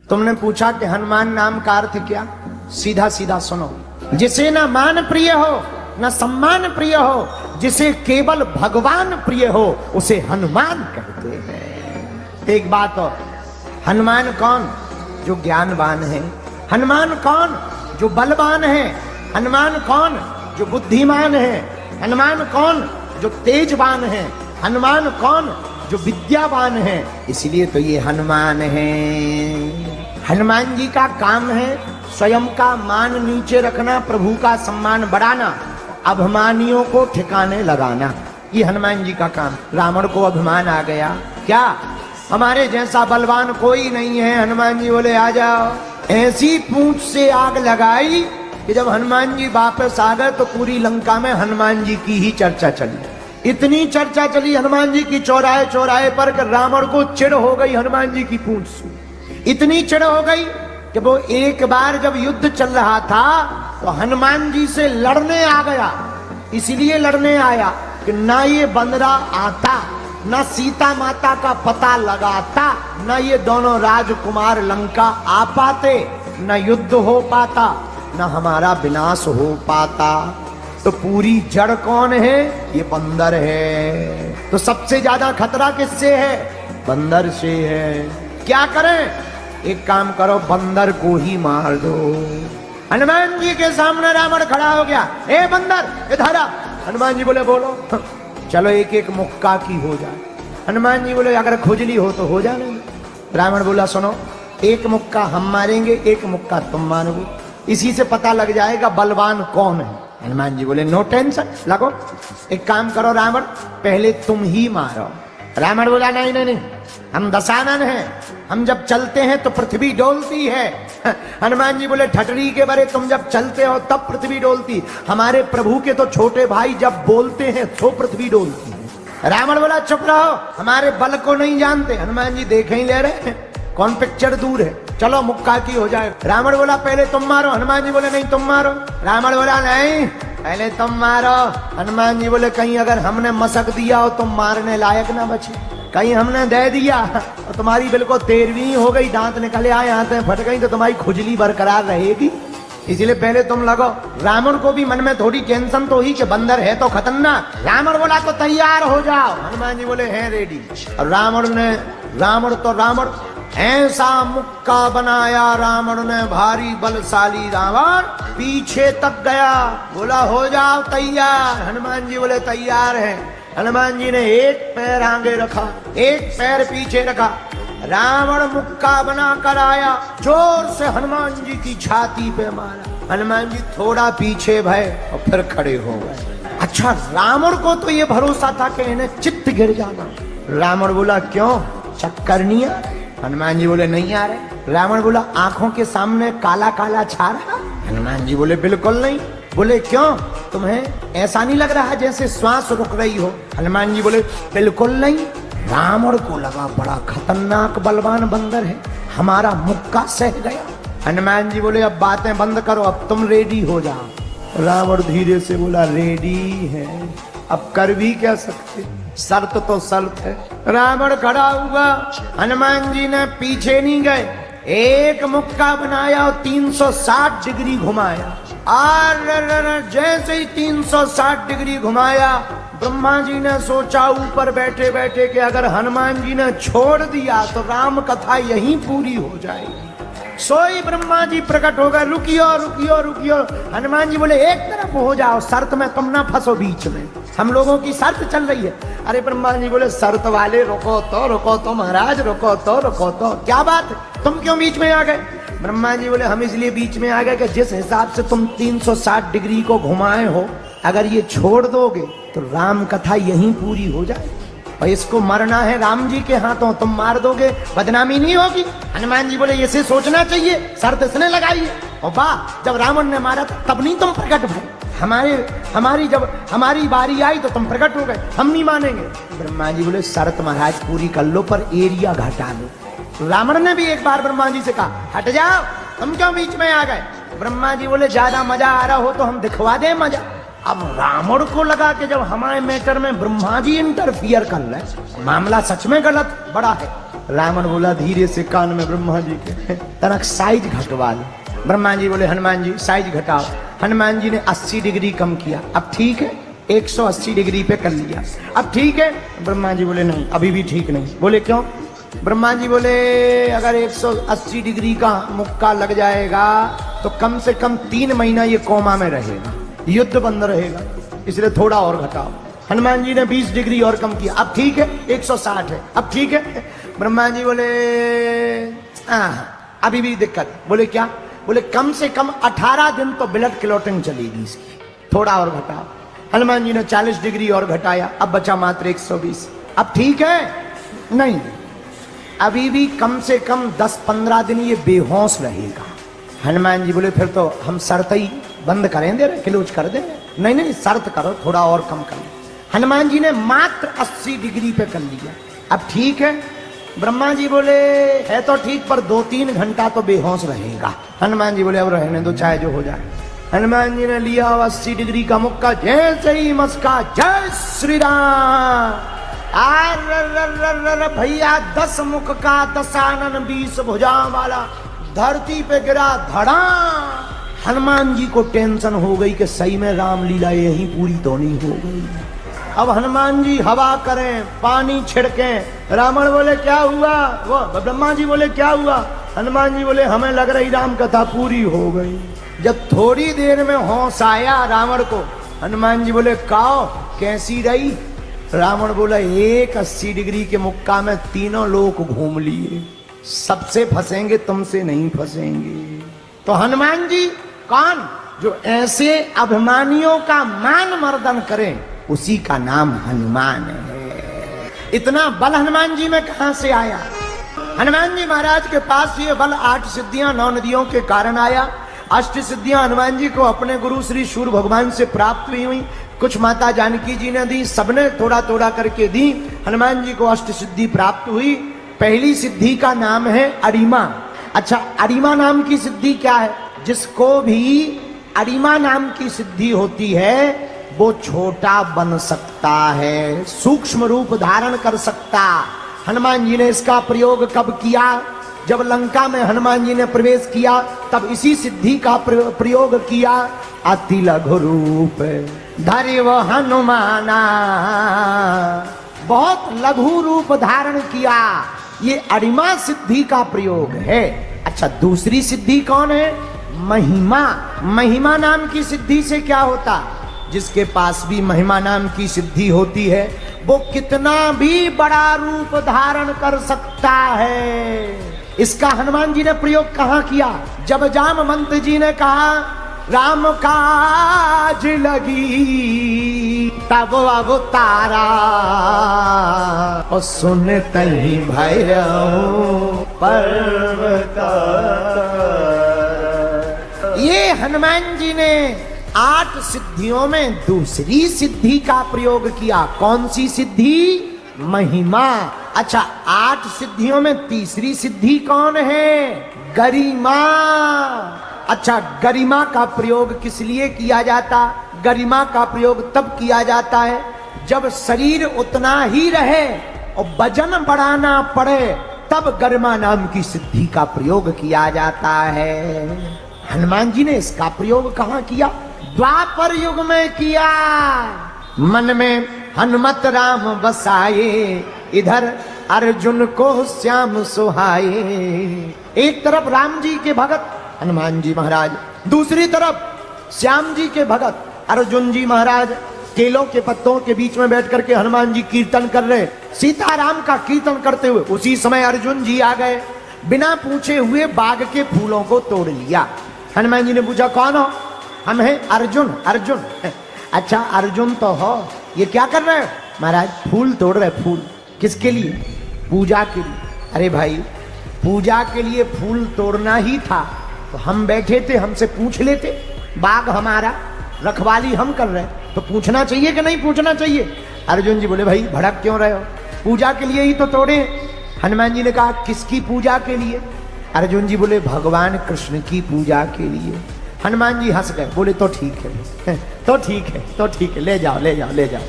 तुमने पूछा कि हनुमान नाम का अर्थ क्या? सीधा सीधा सुनो, जिसे ना मान प्रिय हो न सम्मान प्रिय हो, जिसे केवल भगवान प्रिय हो, उसे हनुमान कहते हैं। एक बात और, हनुमान कौन? जो ज्ञानवान है। हनुमान कौन? जो बलवान है। हनुमान कौन? जो बुद्धिमान है। हनुमान कौन? जो तेजवान है। हनुमान कौन? जो विद्यावान है। इसलिए तो ये हनुमान है। हनुमान जी का काम है स्वयं का मान नीचे रखना, प्रभु का सम्मान बढ़ाना, अभिमानियों को ठिकाने लगाना। ये हनुमान जी का काम। रावण को अभिमान आ गया, क्या हमारे जैसा बलवान कोई नहीं है? हनुमान जी बोले आ जाओ। ऐसी पूंछ से आग लगाई कि जब हनुमान जी वापस आ गए तो पूरी लंका में हनुमान जी की ही चर्चा चली। इतनी चर्चा चली हनुमान जी की चौराहे चौराहे पर कि रावण को चिढ़ हो गई हनुमान जी की पूंछ से। इतनी चिढ़ हो गई कि वो एक बार जब युद्ध चल रहा था तो हनुमान जी से लड़ने आ गया। इसलिए लड़ने आया कि ना ये बंदरा आता, ना सीता माता का पता लगाता, ना ये दोनों राजकुमार लंका आ पाते, ना युद्ध हो पाता, ना हमारा विनाश हो पाता। तो पूरी जड़ कौन है? ये बंदर है। तो सबसे ज्यादा खतरा किससे है? बंदर से है। क्या करें? एक काम करो, बंदर को ही मार दो। हनुमान जी के सामने रावण खड़ा हो गया। ए बंदर इधर आ। हनुमान जी बोले बोलो। चलो एक एक मुक्का की हो जाए। हनुमान जी बोले अगर खुजली हो तो हो जाने। रावण बोला सुनो, एक मुक्का हम मारेंगे, एक मुक्का तुम मारोगे, इसी से पता लग जाएगा बलवान कौन है। हनुमान जी बोले नो टेंशन, लगो। एक काम करो रावण, पहले तुम ही मारो। रावण बोला नहीं नहीं नहीं, हम दशानन हैं, हम जब चलते हैं तो पृथ्वी डोलती है। हनुमान जी बोले ठटरी के बरे, तुम जब चलते हो तब पृथ्वी डोलती, हमारे प्रभु के तो छोटे भाई जब बोलते हैं तो पृथ्वी डोलती है। रावण बोला चुप रहो, हमारे बल को नहीं जानते। हनुमान जी देखे ही ले रहे हैं, कौन पिक्चर दूर है, चलो मुक्का की हो जाए। रावण बोला पहले तुम मारो। हनुमान जी बोले नहीं तुम मारो। रावण बोला नहीं पहले तुम मारो। हनुमान जी बोले कहीं अगर हमने मसक दिया हो तुम मारने लायक ना बचे, कहीं हमने दे दिया और तुम्हारी बिल्कुल 13वीं हो गई, दांत निकले आए, आंतें फट गई, तो तुम्हारी खुजली बरकरार रहेगी। इसलिए पहले तुम लगो। रावण को भी मन में थोड़ी टेंशन तो ही कि बंदर है तो खतरनाक। रावण बोला तो तैयार हो जाओ। हनुमान जी बोले हैं रेडी। और रावण ऐसा मुक्का बनाया रावण ने, भारी बलशाली रावण पीछे तक गया। बोला हो जाओ तैयार। हनुमान जी बोले तैयार है। हनुमान जी ने एक पैर आगे रखा, एक पैर पीछे रखा। रावण मुक्का बना कर आया, जोर से हनुमान जी की छाती पे मारा। हनुमान जी थोड़ा पीछे भय और फिर खड़े हो गए। अच्छा, रावण को तो ये भरोसा था कि इन्हें चित्त गिर जाना। रावण बोला क्यों, चक्कर नहीं आ? हनुमान जी बोले नहीं आ रहे। रावण बोला आंखों के सामने काला काला छा रहा? हनुमान जी बोले बिल्कुल नहीं। बोले क्यों, तुम्हें ऐसा नहीं लग रहा जैसे श्वास रुक रही हो? हनुमान जी बोले बिल्कुल नहीं। रावण को लगा बड़ा खतरनाक बलवान बंदर है, हमारा मुक्का सह गया। हनुमान जी बोले अब बातें बंद करो, अब तुम रेडी हो जाओ। रावण धीरे से बोला रेडी है, अब कर भी क्या सकते, शर्त तो शर्त है। रावण खड़ा हुआ, हनुमान जी ने पीछे नहीं गए, एक मुक्का बनाया और 360 डिग्री घुमाया। और जैसे ही 360 डिग्री घुमाया, ब्रह्मा जी ने सोचा ऊपर बैठे बैठे कि अगर हनुमान जी ने छोड़ दिया तो राम कथा यहीं पूरी हो जाएगी। सोई ब्रह्मा जी प्रकट हो गए, रुकियो रुकियो रुकियो। हनुमान जी बोले एक तरफ हो जाओ, शर्त में तुम ना फंसो बीच में, हम लोगों की शर्त चल रही है। अरे ब्रह्मा जी बोले शर्त वाले रुको तो महाराज, रुको तो क्या बात है, तुम क्यों बीच में आ गए? ब्रह्मा जी बोले हम इसलिए बीच में आ गए कि जिस हिसाब से तुम 360 डिग्री को घुमाए हो, अगर ये छोड़ दोगे तो राम कथा यहीं पूरी हो जाए, और इसको मरना है राम जी के हाथों, तुम मार दोगे बदनामी नहीं होगी। हनुमान जी बोले इसे सोचना चाहिए, शर्त इसने लगाई है। और वाह, जब रावण ने मारा तब नहीं तुम प्रकट भय, जब हमारी बारी आई तो तुम प्रकट हो गए, हम नहीं मानेंगे। ब्रह्मा जी बोले शर्त महाराज पूरी कर लो पर एरिया घटा लो। रावण ने भी एक बार ब्रह्मा जी से कहा हट जाओ, तुम क्यों बीच में आ गए? ब्रह्मा जी बोले ज्यादा मजा आ रहा हो तो हम दिखवा दें मजा। अब रावण को लगा कि जब हमारे मैटर में ब्रह्मा जी इंटरफियर कर रहे, मामला सच में गलत बड़ा है। रावण बोला धीरे से कान में ब्रह्मा जी के, तनक साइज घटवा लो। ब्रह्मा जी बोले हनुमान जी साइज घटाओ। हनुमान जी ने 80 डिग्री कम किया। अब ठीक है, 180 डिग्री पे कर लिया। अब ठीक है। ब्रह्मा जी बोले नहीं, अभी भी ठीक नहीं। बोले क्यों? ब्रह्मा जी बोले अगर 180 डिग्री का मुक्का लग जाएगा तो कम से कम 3 महीना ये कोमा में रहेगा, युद्ध बंद रहेगा, इसलिए थोड़ा और घटाओ। हनुमान जी ने 20 डिग्री और कम किया। अब ठीक है, 160 है। अब ठीक है। ब्रह्मा जी बोले अभी भी दिक्कत। बोले क्या? बोले कम से कम 18 दिन तो ब्लड क्लॉटिंग चलेगी इसकी, थोड़ा और घटाओ। हनुमान जी ने 40 डिग्री और घटाया। अब बचा मात्र 120। अब ठीक है? नहीं, अभी भी कम से कम 10-15 दिन ये बेहोश रहेगा। हनुमान जी बोले फिर तो हम शर्त ही बंद करें, दे रहे क्लोज कर देंगे। नहीं नहीं, शर्त करो, थोड़ा और कम कर लो। हनुमान जी ने मात्र 80 डिग्री पे कर लिया। अब ठीक है। ब्रह्मा जी बोले है तो ठीक, पर 2-3 घंटा तो बेहोश रहेगा। हनुमान जी बोले अब रहने दो, चाहे जो हो जाए। हनुमान जी ने लिया 80 डिग्री का मुक्का, जैसे ही मस्का, जय श्री राम। भैया 10 मुख का 10 आनन 20 भुजा वाला धरती पे गिरा धड़ा। हनुमान जी को टेंशन हो गई कि सही में रामलीला यही पूरी तो नहीं हो गई। अब हनुमान जी हवा करें, पानी छिड़कें। रावण बोले क्या हुआ? वो ब्रह्मा जी बोले क्या हुआ? हनुमान जी बोले हमें लग रही राम कथा पूरी हो गई। जब थोड़ी देर में होश आया रावण को, हनुमान जी बोले काओ कैसी रही? रावण बोला 180 डिग्री के मुक्का में तीनों लोग घूम लिए, सबसे फंसेंगे, तुमसे नहीं फंसेंगे। तो हनुमान जी कौन? जो ऐसे अभिमानियों का मान मर्दन करें, उसी का नाम हनुमान है। इतना बल हनुमान जी में कहां से आया? हनुमान जी महाराज के पास ये बल 8 सिद्धियां 9 नदियों के कारण आया। अष्ट सिद्धियां हनुमान जी को अपने गुरु श्री सूर्य भगवान से प्राप्त हुई। कुछ माता जानकी जी ने दी, सबने थोड़ा थोड़ा करके दी। हनुमान जी को अष्ट सिद्धि प्राप्त हुई। पहली सिद्धि का नाम है अरिमा। अच्छा, अरिमा नाम की सिद्धि क्या है? जिसको भी अरिमा नाम की सिद्धि होती है वो छोटा बन सकता है, सूक्ष्म रूप धारण कर सकता। हनुमान जी ने इसका प्रयोग कब किया? जब लंका में हनुमान जी ने प्रवेश किया तब इसी सिद्धि का प्रयोग किया। अति लघु रूप धरि वो हनुमाना, बहुत लघु रूप धारण किया। ये अरिमा सिद्धि का प्रयोग है। अच्छा, दूसरी सिद्धि कौन है? महिमा। महिमा नाम की सिद्धि से क्या होता? जिसके पास भी महिमा नाम की सिद्धि होती है वो कितना भी बड़ा रूप धारण कर सकता है। इसका हनुमान जी ने प्रयोग कहां किया? जब जामवंत जी ने कहा राम काज लगी तब अवतारा, और सुनते ही भैरव पर्वत। ये हनुमान जी ने 8 सिद्धियों में दूसरी सिद्धि का प्रयोग किया। कौन सी सिद्धि? महिमा। अच्छा, 8 सिद्धियों में तीसरी सिद्धि कौन है? गरिमा। अच्छा, गरिमा का प्रयोग किस लिए किया जाता? गरिमा का प्रयोग तब किया जाता है जब शरीर उतना ही रहे और वजन बढ़ाना पड़े, तब गरिमा नाम की सिद्धि का प्रयोग किया जाता है। हनुमान जी ने इसका प्रयोग कहां किया? द्वापर युग में किया। मन में हनुमत राम बसाए, इधर अर्जुन को श्याम सुहाए। एक तरफ राम जी के भगत हनुमान जी महाराज, दूसरी तरफ श्याम जी के भगत अर्जुन जी महाराज केलों के पत्तों के बीच में बैठ करके हनुमान जी कीर्तन कर रहे, सीताराम का कीर्तन करते हुए। उसी समय अर्जुन जी आ गए, बिना पूछे हुए बाग के फूलों को तोड़ लिया। हनुमान जी ने पूछा कौन हो? हम हैं अर्जुन। अर्जुन? अच्छा, अर्जुन तो हो, ये क्या कर रहे हो? महाराज फूल तोड़ रहे। फूल किसके लिए? पूजा के लिए। अरे भाई, पूजा के लिए फूल तोड़ना ही था तो हम बैठे थे, हमसे पूछ लेते। बाग हमारा, रखवाली हम कर रहे, तो पूछना चाहिए कि नहीं पूछना चाहिए? अर्जुन जी बोले भाई भड़क क्यों रहे हो, पूजा के लिए ही तो तोड़े। हनुमान जी ने कहा किसकी पूजा के लिए? अर्जुन जी बोले भगवान कृष्ण की पूजा के लिए। हनुमान जी हंस गए, बोले तो ठीक है, तो ठीक है, तो ठीक है, ले जाओ ले जाओ ले जाओ।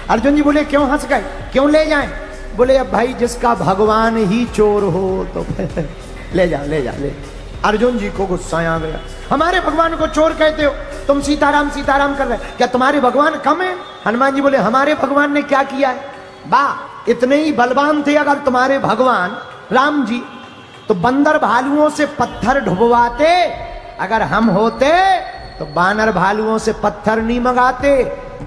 अर्जुन जी बोले क्यों हंस गए, क्यों ले जाएं? बोले अब भाई जिसका भगवान ही चोर हो तो ले जा ले जा ले। अर्जुन जी को गुस्सा आ गया, हमारे भगवान को चोर कहते हो, तुम सीताराम सीताराम कर रहे, क्या तुम्हारे भगवान कम है? हनुमान जी बोले हमारे भगवान ने क्या किया है? वाह, इतने ही बलवान थे अगर तुम्हारे भगवान राम जी तो बंदर भालुओं से पत्थर ढुबवाते, अगर हम होते तो बानर भालुओं से पत्थर नहीं मंगाते,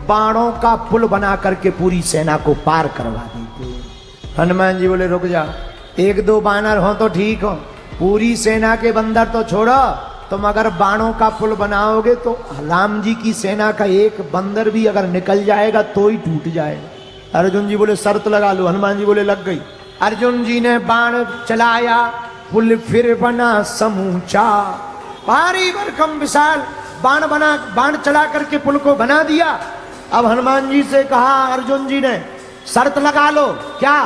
बाणों का पुल बना करके पूरी सेना को पार करवा देते। हनुमान जी बोले रुक जा, एक दो बानर हो तो ठीक हो, पूरी सेना के बंदर तो छोड़ो, तुम अगर बाणों का पुल बनाओगे तो राम जी की सेना का एक बंदर भी अगर निकल जाएगा तो ही टूट जाएगा। अर्जुन जी बोले शर्त लगा लो। हनुमान जी बोले लग गई। अर्जुन जी ने बाण चलाया, पुल फिर बना समूचा, भारी भरकम विशाल बाण चला करके पुल को बना दिया। अब हनुमान जी से कहा अर्जुन जी ने शर्त लगा लो, क्या?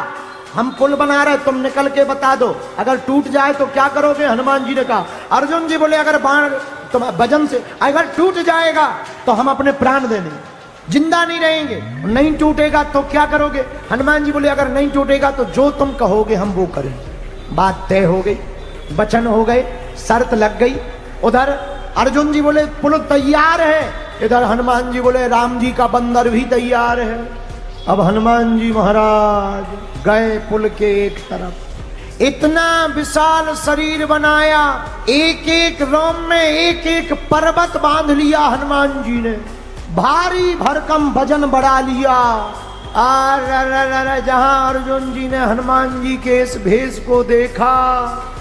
हम पुल बना रहे, तुम निकल के बता दो, अगर टूट जाए तो क्या करोगे? हनुमान जी ने कहा, अर्जुन जी बोले अगर बाण तुम वजन से अगर टूट जाएगा तो हम अपने प्राण देंगे, जिंदा नहीं रहेंगे। नहीं टूटेगा तो क्या करोगे? हनुमान जी बोले अगर नहीं टूटेगा तो जो तुम कहोगे हम वो करेंगे। बात तय हो गई, वचन हो गए, शर्त लग गई। उधर अर्जुन जी बोले पुल तैयार है, इधर हनुमान जी बोले राम जी का बंदर भी तैयार है। अब हनुमान जी महाराज गए पुल के एक तरफ, इतना विशाल शरीर बनाया, एक एक रोम में एक एक पर्वत बांध लिया हनुमान जी ने, भारी भरकम वजन बढ़ा लिया। जहां अर्जुन जी ने हनुमान जी के इस भेष को देखा,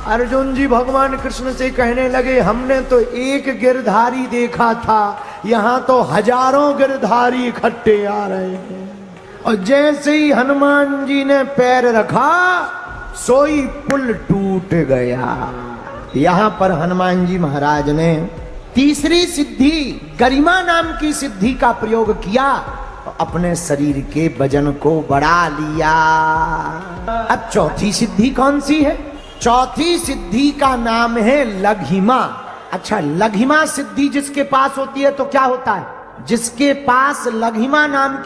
अर्जुन जी भगवान कृष्ण से कहने लगे हमने तो एक गिरधारी देखा था, यहाँ तो हजारों गिरधारी इकट्ठे आ रहे हैं। और जैसे ही हनुमान जी ने पैर रखा सोई पुल टूट गया। यहां पर हनुमान जी महाराज ने तीसरी सिद्धि गरिमा नाम की सिद्धि का प्रयोग किया, अपने शरीर के वजन को बढ़ा लिया। अब चौथी सिद्धि कौन सी है? चौथी सिद्धि का नाम है लघिमा। अच्छा, लघिमा सिद्धि जिसके पास होती है तो क्या होता है? जिसके पास लघिमा नाम